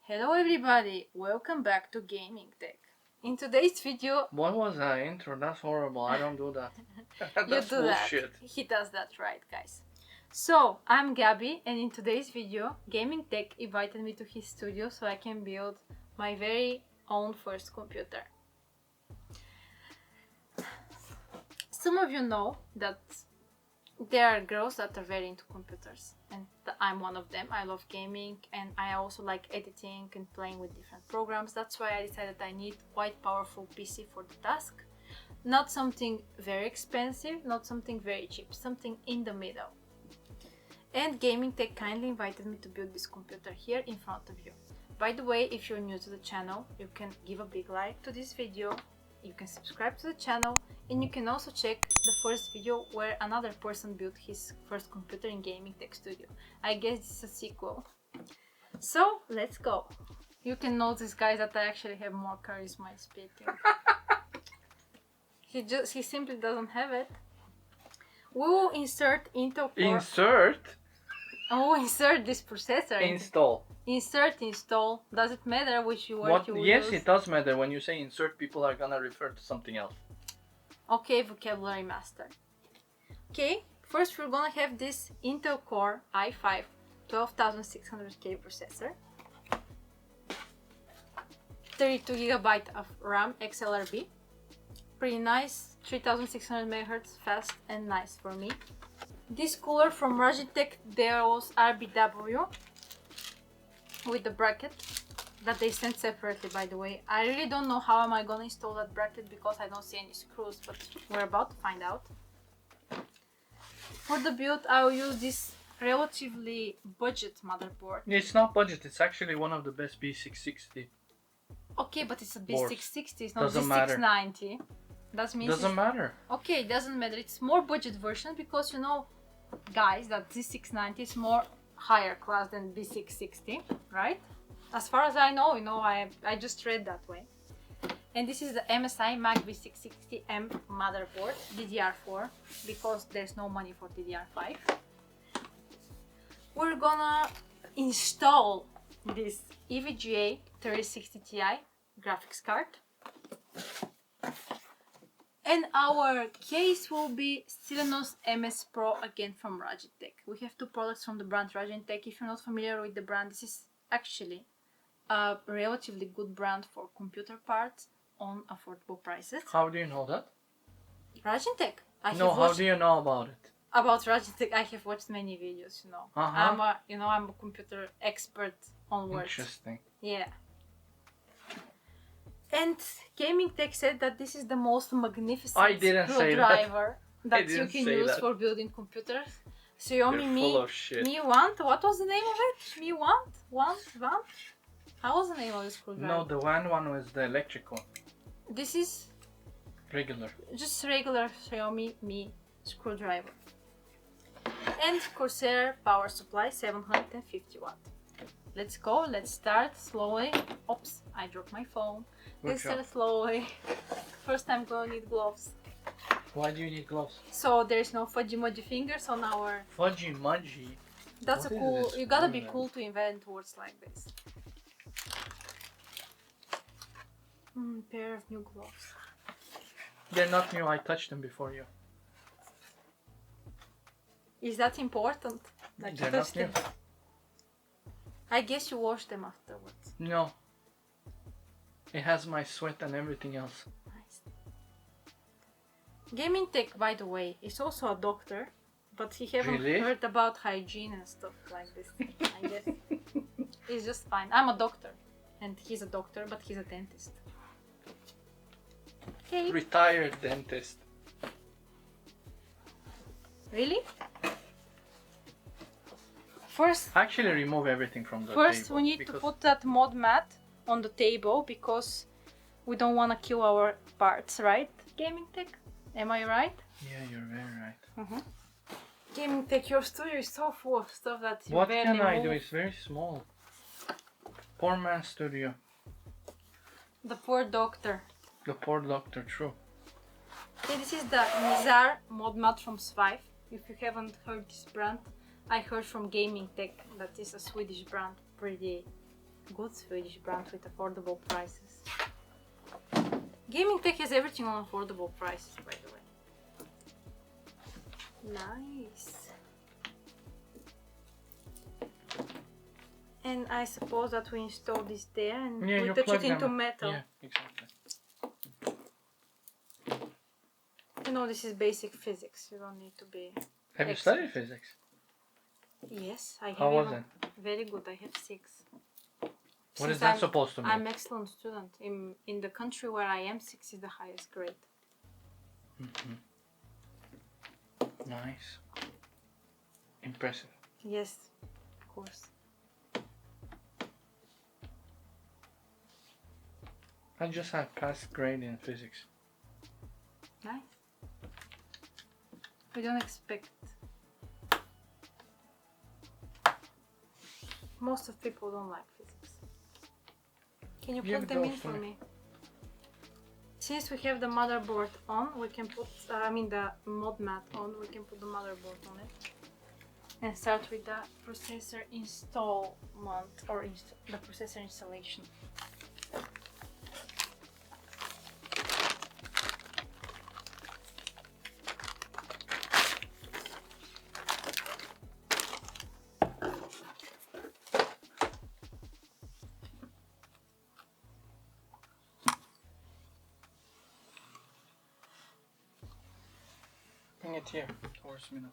Hello everybody, welcome back to Gamingtech. In today's video... What was that intro? That's horrible, I don't do that. That's bullshit. He does that right, guys. So, I'm Gabby, and in today's video, Gamingtech invited me to his studio so I can build my very own first computer. Some of you know that there are girls that are very into computers, and I'm one of them. I love gaming, and I also like editing and playing with different programs. That's why I decided I need quite powerful PC for the task. Not something very expensive, not something very cheap, something in the middle. And Gamingtech kindly invited me to build this computer here in front of you. By the way, if you're new to the channel, you can give a big like to this video, you can subscribe to the channel, and you can also check the first video where another person built his first computer in Gamingtech Studio. I guess this is a sequel. So, let's go. You can notice, guys, that I actually have more charisma in speaking. He simply doesn't have it. We will insert Intel Core. Insert? Oh, insert this processor. Install. Insert, install. Does it matter which word you use? Yes, it does matter. When you say insert, people are gonna refer to something else. Okay, vocabulary master. Okay, first we're gonna have this Intel Core i5 12600K processor. 32GB of RAM XLRB. Pretty nice, 3600 MHz, fast and nice for me. This cooler from RAIJINTEK, there was RBW with the bracket that they sent separately, by the way. I really don't know how am I gonna install that bracket because I don't see any screws, but we're about to find out. For the build, I'll use this relatively budget motherboard. It's not budget, it's actually one of the best B660. Okay, but it's a B660, it's not Doesn't B690. That means doesn't matter. Okay, it doesn't matter. It's more budget version because you know, guys, that B690 is more higher class than B660, right? As far as I know, you know, I just read that way. And this is the MSI Mag B660M motherboard, DDR4, because there's no money for DDR5. We're gonna install this EVGA 3060 Ti graphics card. And our case will be Silenos MS Pro, again from RAIJINTEK. We have two products from the brand RAIJINTEK. If you're not familiar with the brand, this is actually a relatively good brand for computer parts on affordable prices. How do you know that? RAIJINTEK. How do you know about it? About RAIJINTEK, I have watched many videos, you know. I'm a computer expert onwards. Interesting. Yeah. And Gamingtech said that this is the most magnificent screwdriver that you can use for building computers. Xiaomi Mi Want? What was the name of it? Mi Want? Want? How was the name of the screwdriver? No, the one was the electric one. This is regular. Just regular Xiaomi Mi screwdriver. And Corsair power supply 750 watt. Let's go, let's start slowly. Oops, I dropped my phone. Let's start slowly. First I'm gonna need gloves. Why do you need gloves? So there's no fudgy-mudgy fingers on our... Fudgy-mudgy? That's a cool... You gotta be cool to invent words like this. Pair of new gloves. They're not new, I touched them before you. Is that important? That they're not new. I guess you wash them afterwards. No. It has my sweat and everything else. Nice. Gamingtech, by the way, is also a doctor, but he haven't heard about hygiene and stuff like this. I guess. He's just fine. I'm a doctor, and he's a doctor, but he's a dentist. Okay. Retired dentist. Really? First, actually remove everything from the table. First we need to put that mod mat on the table because we don't want to kill our parts, right? Gamingtech? Am I right? Yeah, you're very right. Gamingtech, your studio is so full of stuff that you What barely can I move. do? It's very small. Poor man's studio. The poor doctor. The poor doctor, true. Okay, this is the Nizar mod mat from Spec. If you haven't heard this brand, I heard from Gamingtech that is a Swedish brand, pretty good Swedish brand with affordable prices. Gamingtech has everything on affordable prices, by the way. Nice. And I suppose that we install this there and we touch it into metal. Yeah, exactly. You know, this is basic physics. You don't need to be. Have you studied physics? Yes, I have. How was it? Very good. I have 6. What is that supposed to mean? I'm excellent student. In the country where I am, 6 is the highest grade. Nice. Impressive. Yes, of course. I just had passed grade in physics. Nice. We don't expect. Most of people don't like physics. Can you plug them in for me? Since we have the motherboard on, we can put, the mod mat on, we can put the motherboard on it. And start with the processor installment, or the processor installation. Bring it here towards me now.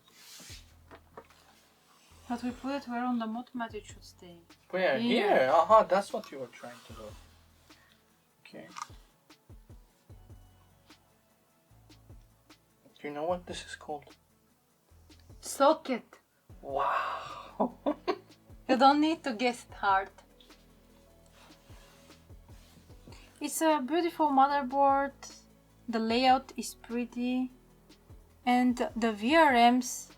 But we put it where on the mod mat it should stay. Where? Here? Aha, that's what you were trying to do. Okay. Do you know what this is called? Socket. Wow. You don't need to guess it hard. It's a beautiful motherboard. The layout is pretty. And the VRMs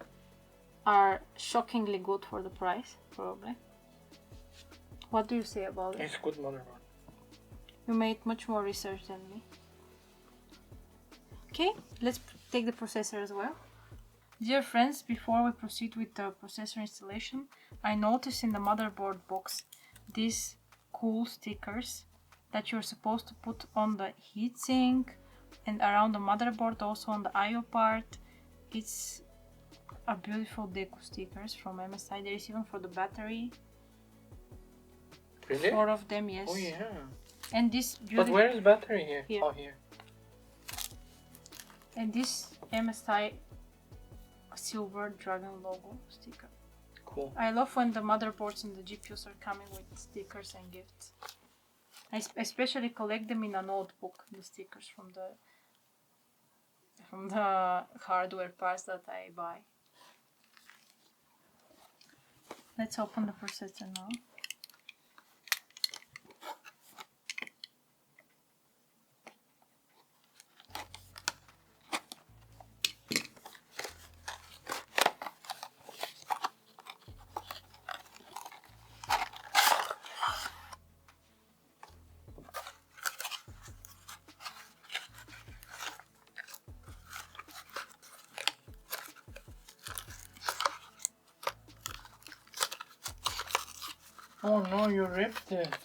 are shockingly good for the price, probably. What do you say about it? It's good motherboard. You made much more research than me. Okay, let's take the processor as well. Dear friends, before we proceed with the processor installation, I noticed in the motherboard box these cool stickers that you're supposed to put on the heatsink and around the motherboard, also on the I/O part. It's a beautiful deco stickers from MSI. There is even for the battery. Really? 4 of them, yes. Oh yeah. And this But where is battery here? Here. Oh, here. And this MSI silver dragon logo sticker. Cool. I love when the motherboards and the GPUs are coming with stickers and gifts. I especially collect them in a notebook, the stickers from the hardware parts that I buy. Let's open the processor now. Oh no, you ripped it.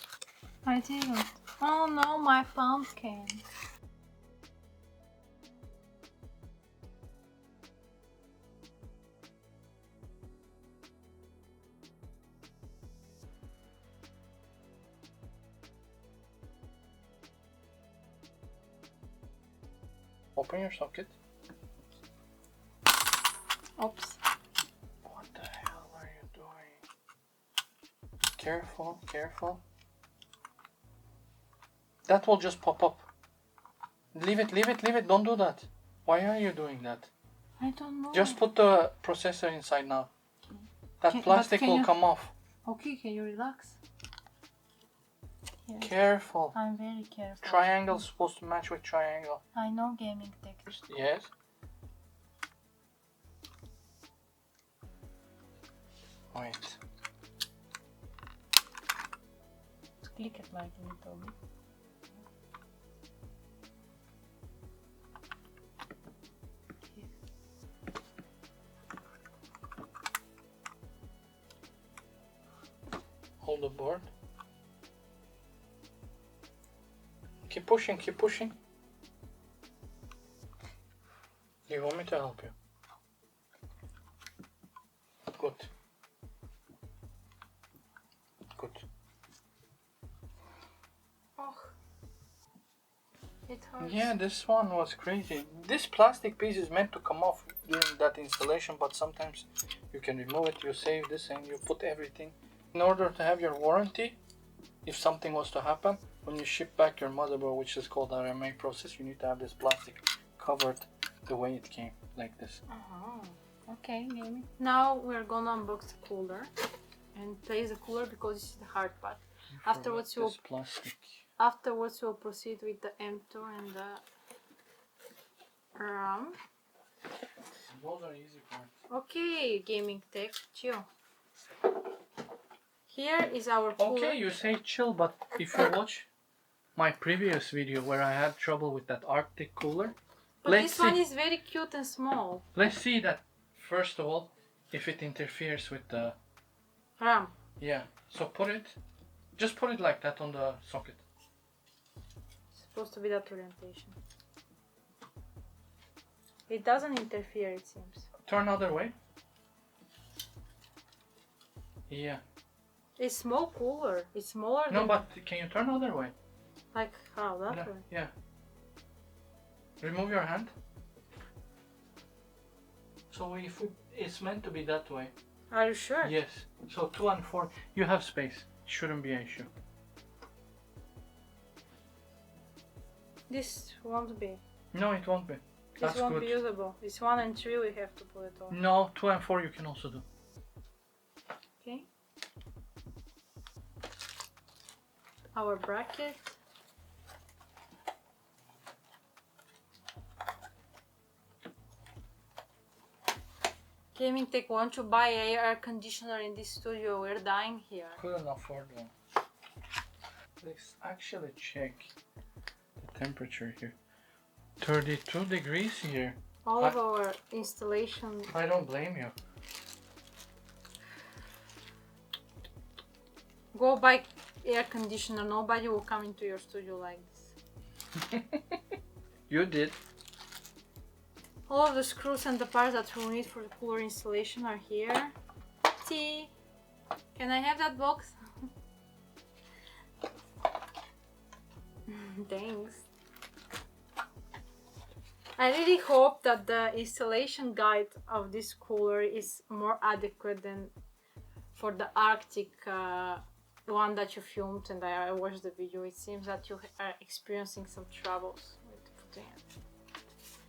I didn't. Oh no, my pumpkin. Open your socket. Oops. What the hell are you doing? Careful, careful. That will just pop up. Leave it, leave it, leave it. Don't do that. Why are you doing that? I don't know. Just put the processor inside now. That plastic will come off. Okay, can you relax? Yes. Careful. I'm very careful. Triangle's supposed to match with triangle. I know Gamingtech. Yes. Wait. Click it like a little bit. Hold the board. Keep pushing, keep pushing. Do you want me to help you? Good. Good. Oh, it hurts. Yeah, this one was crazy. This plastic piece is meant to come off during that installation, but sometimes you can remove it, you save this and you put everything. In order to have your warranty, if something was to happen, when you ship back your motherboard, which is called RMA process, you need to have this plastic covered the way it came, like this. Okay, maybe. Now we're gonna unbox the cooler and place the cooler because this is the hard part. Afterwards we'll proceed with the M2 and the RAM. Those are easy parts. Okay, Gamingtech, chill. Here is our cooler. Okay, you say chill, but if you watch my previous video where I had trouble with that Arctic cooler, but this one is very cute and small. Let's see that first of all, if it interferes with the RAM. Yeah, so just put it like that on the socket. It's supposed to be that orientation. It doesn't interfere, it seems. Turn other way. Yeah. It's small cooler. It's smaller than... No, but can you turn other way? Like how? That way? Yeah. Remove your hand. So if it's meant to be that way. Are you sure? Yes. So 2 and 4, you have space. Shouldn't be an issue. This won't be. No, it won't be. This won't be usable. This 1 and 3 we have to put it on. No, 2 and 4 you can also do. Okay. Our bracket. Gamingtech, want to buy an air conditioner in this studio? We're dying here. Couldn't afford one. Let's actually check the temperature here. 32 degrees here. All of our installation. I don't blame you. Go buy air conditioner. Nobody will come into your studio like this. You did. All of the screws and the parts that we'll need for the cooler installation are here. See? Can I have that box? Thanks. I really hope that the installation guide of this cooler is more adequate than for the Arctic one that you filmed and I watched the video. It seems that you are experiencing some troubles with putting it.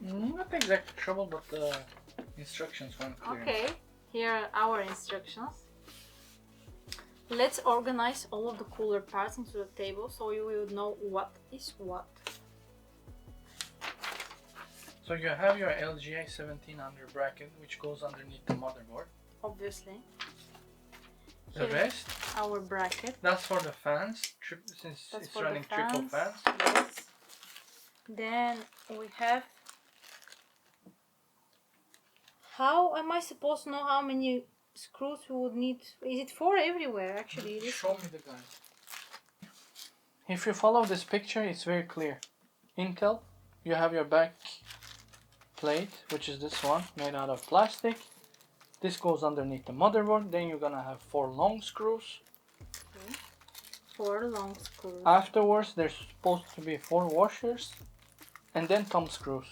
Not exactly trouble, but the instructions weren't clear. Okay, here are our instructions. Let's organize all of the cooler parts into the table so you will know what is what. So you have your LGA 1700 bracket, which goes underneath the motherboard. Obviously. The rest, our bracket. that's for the fans, since That's it's for running the triple fans. Yes. Then we have... How am I supposed to know how many screws we would need? Is it 4 everywhere? Actually, it is. Show me the guide. If you follow this picture, it's very clear. Intel, you have your back plate, which is this one, made out of plastic. This goes underneath the motherboard. Then you're gonna have 4 long screws. Okay. 4 long screws. Afterwards, there's supposed to be 4 washers, and then thumb screws.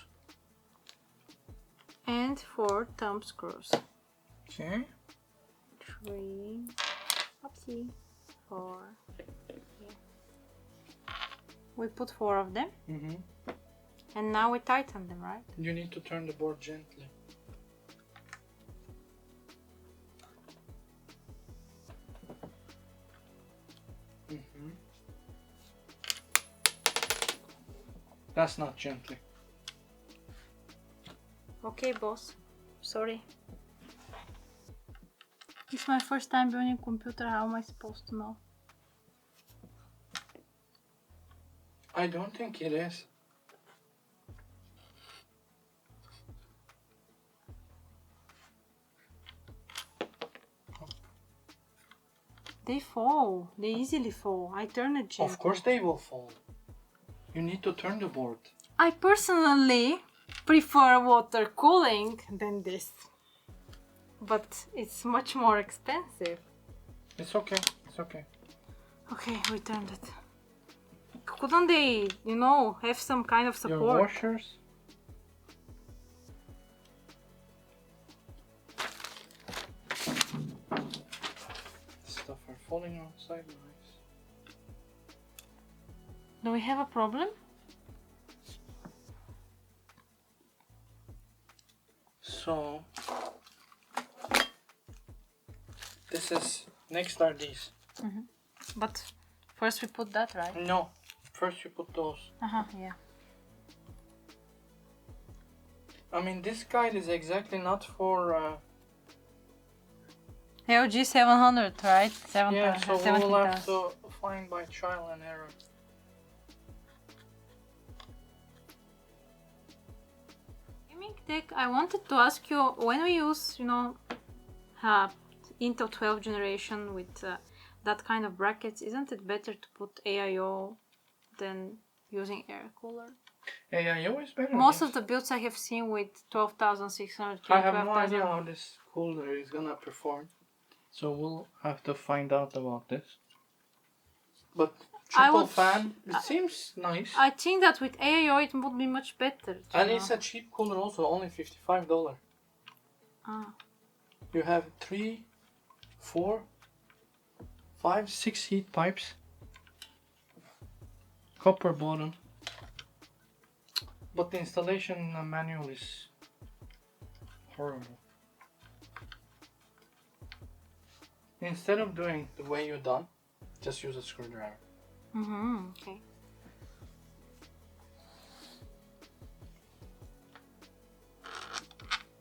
And 4 thumb screws. Okay. 3, oopsie, 4. Yeah. We put 4 of them. And now we tighten them, right? You need to turn the board gently. That's not gently. Okay, boss. Sorry. It's my first time building a computer. How am I supposed to know? I don't think it is. They fall. They easily fall. I turn it gently. Of course they will fall. You need to turn the board. I personally prefer water cooling than this. But it's much more expensive. It's okay. It's okay. Okay, we turned it. Couldn't they, you know, have some kind of support? Your washers. Stuff are falling outside. Nice. Do we have a problem? So this is next are these. But first we put that, right? No, first you put those. Yeah. I mean, this guide is exactly not for. LG 700, right? Yeah, so we will have 17,000. to find by trial and error. Gamingtech, I wanted to ask you, when we use, you know, Intel 12 generation with that kind of brackets, isn't it better to put AIO than using air cooler? AIO is better. Most yes. of the builds I have seen with 12,600, I have no idea how this cooler is gonna perform, so we'll have to find out about this. But triple fan, it seems nice. I think that with AIO it would be much better. And it's a cheap cooler also, only $55. Ah. You have 3, 4, 5, 6 heat pipes. Copper bottom. But the installation manual is horrible. Instead of doing the way you're done, just use a screwdriver. Okay.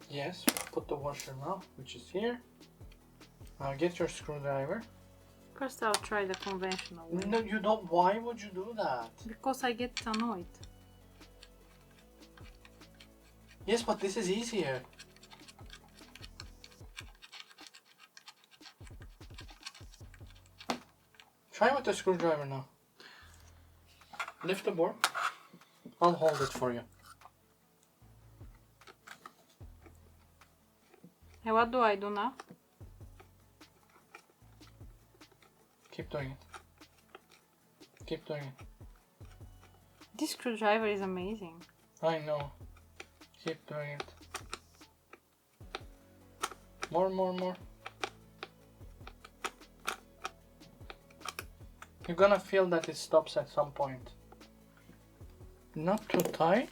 Yes, put the washer now, which is here. Now get your screwdriver. First I'll try the conventional way. No, you don't. Why would you do that? Because I get annoyed. Yes, but this is easier. Try with the screwdriver now. Lift the board. I'll hold it for you. Hey, what do I do now? Keep doing it. Keep doing it. This screwdriver is amazing. I know. Keep doing it. More, more, more. You're gonna feel that it stops at some point. Not too tight.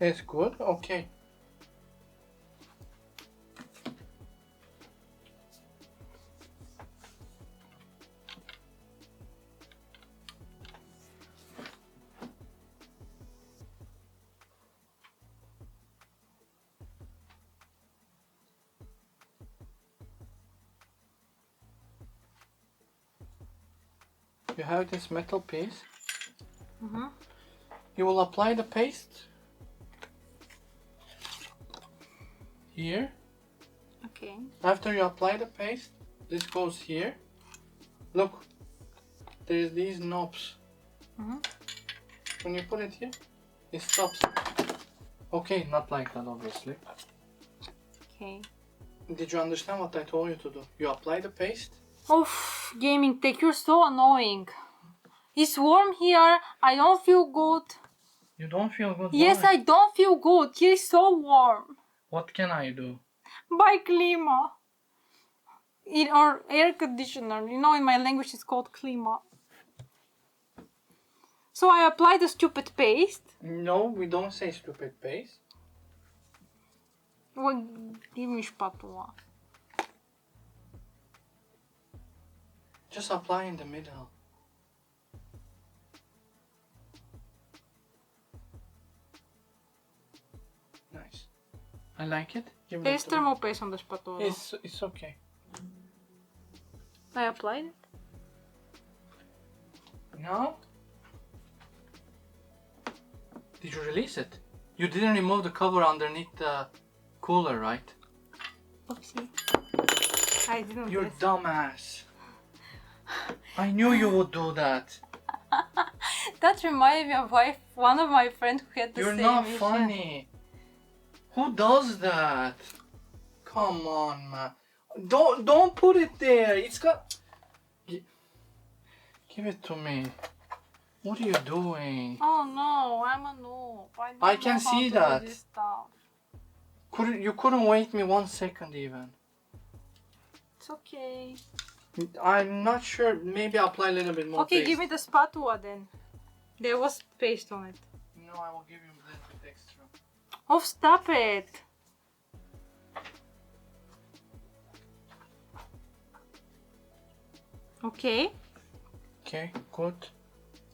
It's good. Okay. You have this metal piece. You will apply the paste here. Okay. After you apply the paste, this goes here. Look, there's these knobs. When you put it here, it stops. Okay, not like that obviously. Okay. Did you understand what I told you to do? You apply the paste. Oof, Gamingtech, you're so annoying. It's warm here. I don't feel good. You don't feel good? Yes, Why? I don't feel good. Here is so warm. What can I do? Buy klima. Or air conditioner. You know, in my language it's called klima. So I apply the stupid paste. No, we don't say stupid paste. Well, give me spatula. Just apply in the middle. Nice. I like it. Give There is that to thermal paste on the spatula. me. It's okay. I applied it. Now? Did you release it? You didn't remove the cover underneath the cooler, right? Oopsie. I didn't. You guess. dumbass. I knew you would do that. That reminds me of one of my friends who had the You're same not issue. funny. Who does that? Come on, man. Don't put it there. It's got. Give it to me. What are you doing? Oh no, I'm a noob. I don't can know how see to that. do this stuff. You couldn't wait me 1 second even. It's okay. I'm not sure. Maybe apply a little bit more Okay, paste. give me the spatula then. There was paste on it. No, I will give you a little bit extra. Oh, stop it. Okay. Okay, good.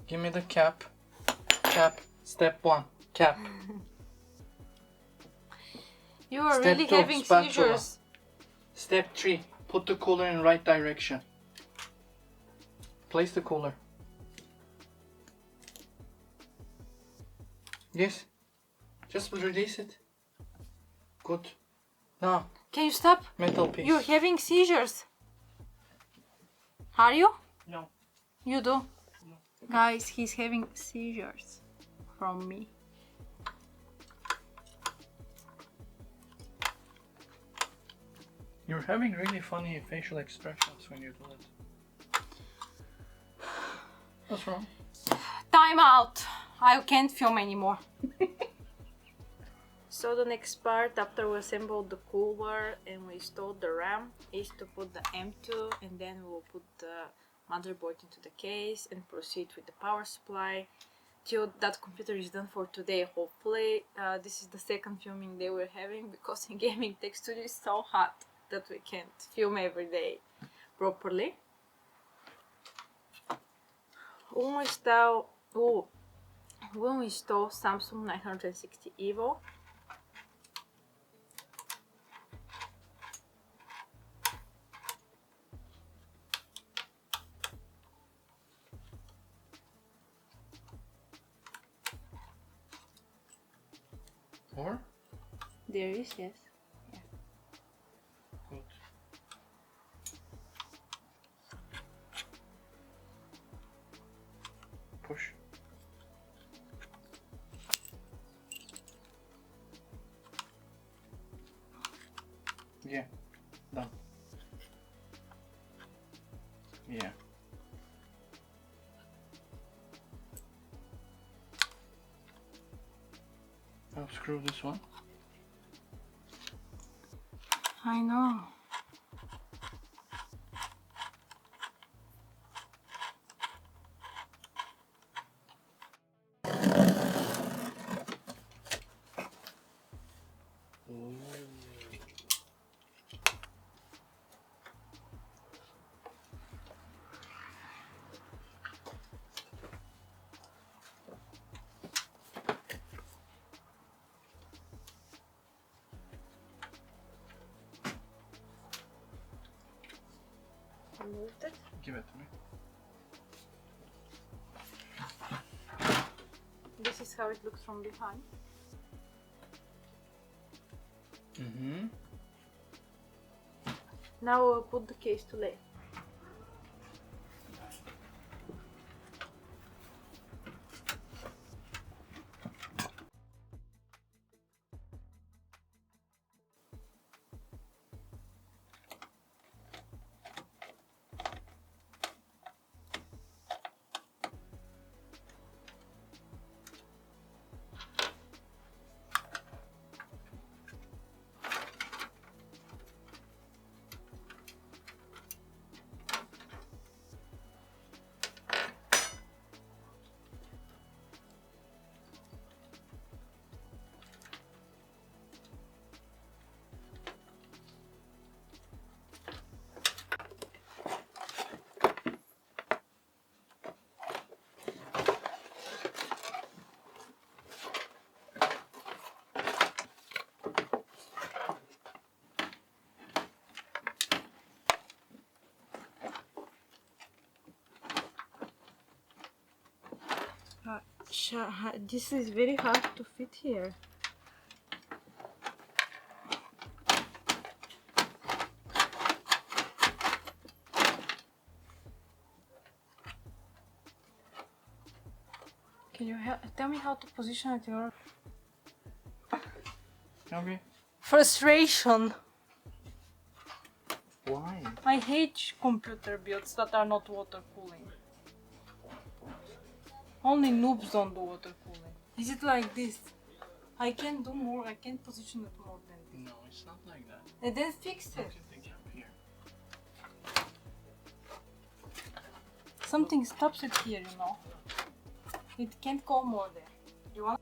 Give me the cap. Cap. Step 1. Cap. You are Step really 2, having spatula. seizures. Step 3. Put the cooler in right direction. Place the cooler. Yes. Just release it. Good. Now, Can you stop? metal piece. You're having seizures. Are you? No. You do? Guys, he's having seizures from me. You're having really funny facial expressions when you do it. What's wrong? Time out. I can't film anymore. So the next part after we assembled the cooler and we installed the RAM is to put the M2 and then we'll put the motherboard into the case and proceed with the power supply till that computer is done for today. Hopefully this is the second filming day we're having because in Gamingtech studio is so hot that we can't film every day properly. We'll install Samsung 960 EVO. Or? There is, yes. Yeah. Good. Push. Yeah. Done. Yeah. Now screw this one. I know. Moved it. Give it to me. This is how it looks from behind. Mm-hmm. Now we'll put the case to lay. This is very hard to fit here. Can you tell me how to position it? Your Okay. frustration. Why? I hate computer builds that are not water cooling. Only noobs don't do water cooling. Is it like this? I can do more. I can position it more than this. No, it's not like that. And then fix it. Look at the gap here. Something stops it here, you know. It can't go more there. You want?